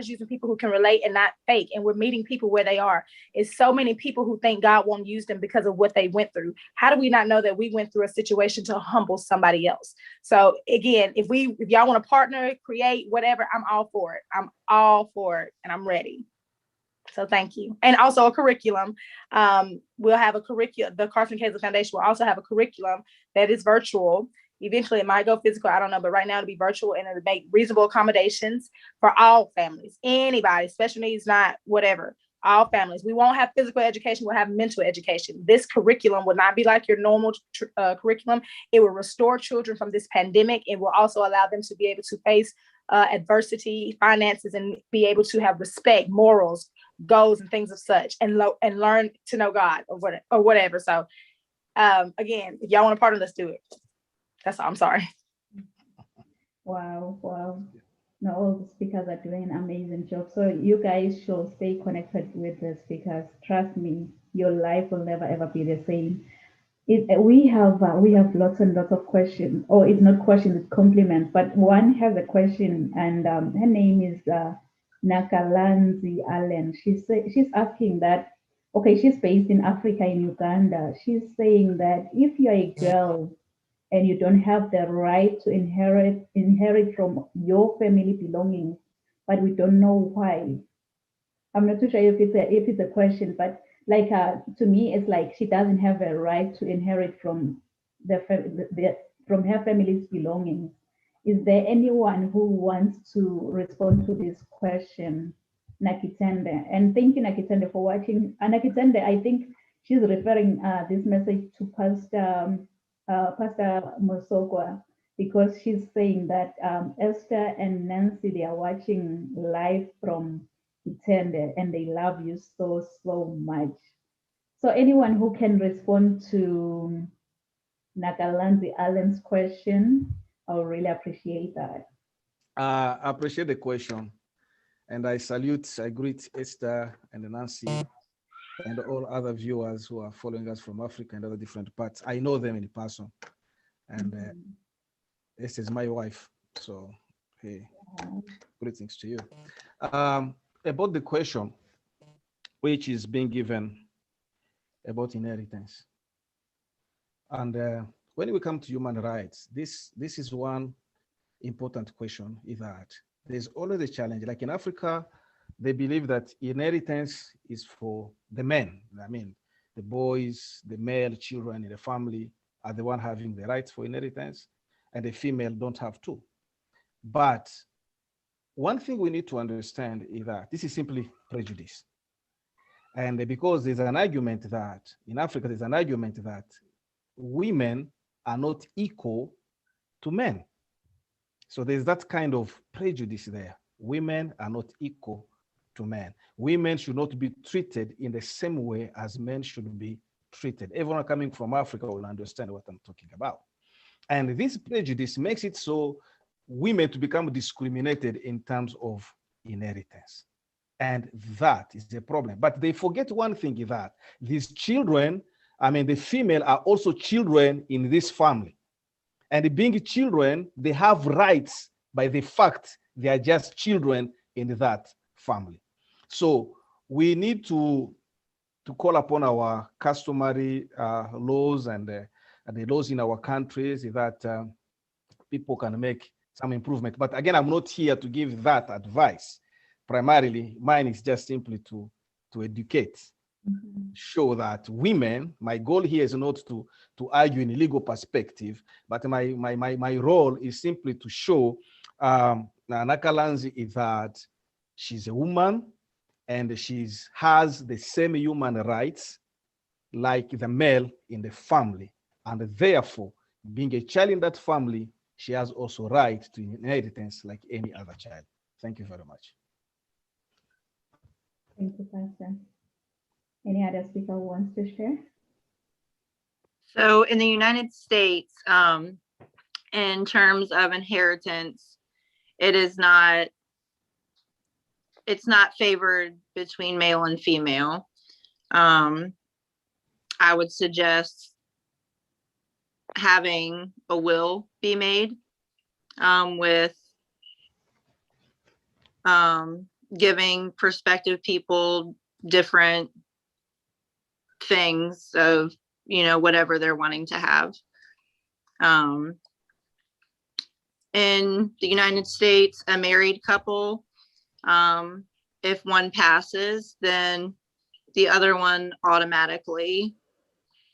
using people who can relate and not fake, and we're meeting people where they are. It's so many people who think God won't use them because of what they went through. How do we not know that we went through a situation to humble somebody else? So again, if y'all want to partner, create, whatever, I'm all for it. I'm all for it, and I'm ready. So thank you. And also a curriculum. We'll have a curriculum. The Carson Kaisley Foundation will also have a curriculum that is virtual. Eventually it might go physical, I don't know, but right now it'll be virtual, and it'll make reasonable accommodations for all families, anybody, special needs, not whatever, all families. We won't have physical education, we'll have mental education. This curriculum will not be like your normal curriculum. It will restore children from this pandemic. It will also allow them to be able to face adversity, finances, and be able to have respect, morals, goals, and things of such, and learn to know God or whatever. So again, if y'all want to partner, let's do it. That's all. I'm sorry. Wow. No, all the speakers are doing an amazing job. So you guys should stay connected with the speakers. Trust me, your life will never ever be the same. We have lots and lots of questions, or it's not questions, it's compliments. But one has a question, and her name is Nakalanzi Allen. She's asking that. Okay, she's based in Africa, in Uganda. She's saying that if you're a girl and you don't have the right to inherit from your family belongings, but we don't know why. I'm not too sure if it's a question, but like to me, it's like she doesn't have a right to inherit from from her family's belongings. Is there anyone who wants to respond to this question, Nakitende? And thank you, Nakitende, for watching. And Nakitende, I think she's referring this message to Pastor Mosokwa, because she's saying that Esther and Nancy, they are watching live from Itende, and they love you so much. So anyone who can respond to Nakalanzi Allen's question, I would really appreciate that. I appreciate the question, and I greet Esther and Nancy and all other viewers who are following us from Africa and other different parts. I know them in person, and Esther is my wife, so hey, greetings to you. About the question which is being given about inheritance, and when we come to human rights, this is one important question, is that there's always a challenge. Like in Africa, they believe that inheritance is for the men. I mean, the boys, the male children in the family are the one having the rights for inheritance, and the female don't have to. But one thing we need to understand is that this is simply prejudice. And because there's an argument that, in Africa, there's an argument that women are not equal to men. So there's that kind of prejudice there. Women are not equal to men. Women should not be treated in the same way as men should be treated. Everyone coming from Africa will understand what I'm talking about. And this prejudice makes it so women to become discriminated in terms of inheritance. And that is the problem. But they forget one thing, that these children, I mean, the female are also children in this family. And being children, they have rights by the fact they are just children in that family. So we need to call upon our customary laws and the laws in our countries that people can make some improvement. But again, I'm not here to give that advice. Primarily, mine is just simply to educate, show that women, my goal here is not to argue in a legal perspective, but my role is simply to show Nakalanzi is that she's a woman and she has the same human rights like the male in the family. And therefore, being a child in that family, she has also right to inheritance like any other child. Thank you very much. Thank you, Pastor. Any other speaker who wants to share? So in the United States, in terms of inheritance, it's not favored between male and female. I would suggest having a will be made with giving prospective people different things of, whatever they're wanting to have. In the United States, a married couple, if one passes, then the other one automatically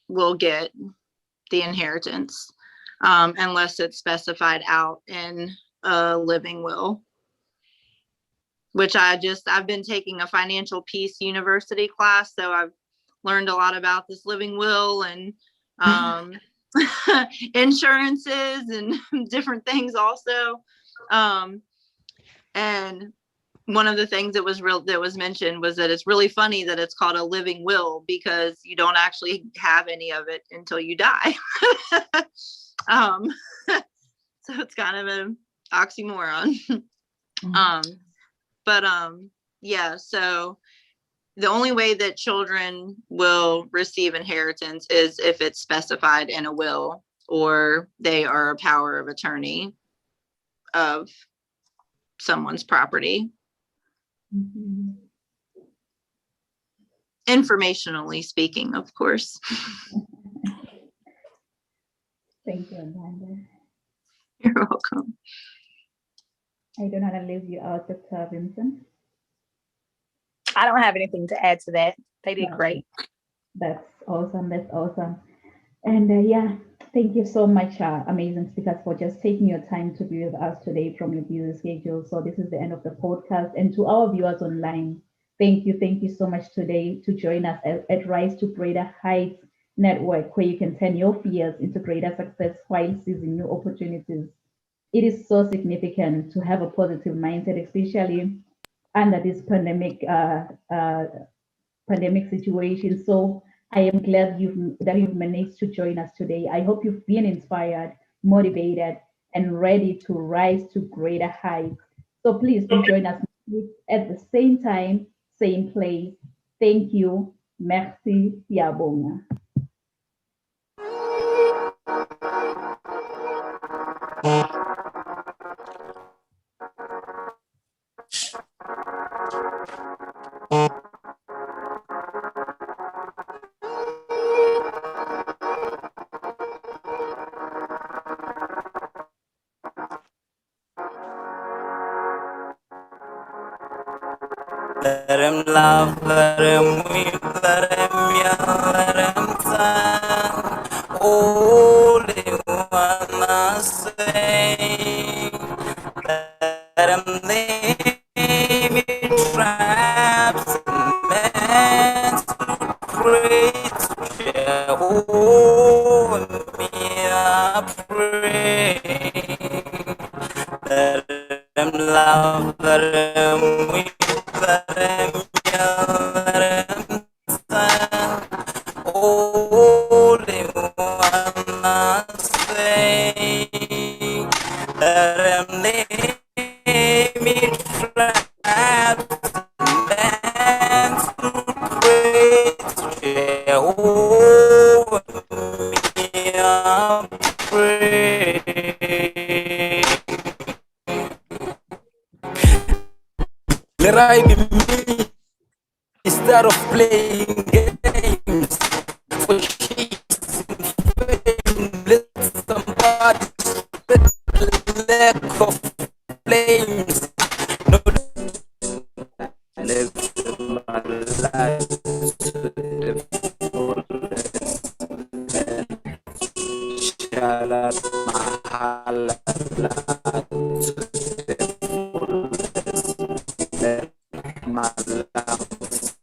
will get the inheritance, unless it's specified out in a living will, which I've been taking a financial peace university class. So I've learned a lot about this living will and insurances and different things also. And one of the things that was mentioned was that it's really funny that it's called a living will, because you don't actually have any of it until you die. So it's kind of an oxymoron. Yeah, so the only way that children will receive inheritance is if it's specified in a will or they are a power of attorney of someone's property. Informationally speaking, of course. Thank you, Amanda. You're welcome. I don't want to leave you out, Dr. Vinson. I don't have anything to add to that. They did great. That's awesome. That's awesome. And yeah, thank you so much, amazing speakers, for just taking your time to be with us today from your busy schedule. So this is the end of the podcast. And to our viewers online, thank you so much today to join us at Rise to Greater Heights Network, where you can turn your fears into greater success while seizing new opportunities. It is so significant to have a positive mindset, especially under this pandemic situation. So I am glad that you've managed to join us today. I hope you've been inspired, motivated, and ready to rise to greater heights. So please do join us at the same time, same place. Thank you. Merci. Siyabonga. Let him love, let him weep, let him yell, let him sing. Only wanna sing. Let him live in traps, man's great Jehovah, me I pray. Let him love, let him weep, let him me traps and to praise Jehovah, me a pray. Let I be me instead of playing games for cheats and fame. Let somebody spread the lack of flames. No, live my life to the fullest. Shalat mahala to the fullest. Let my lungs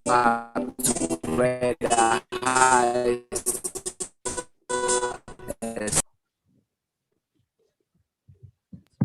out to red high.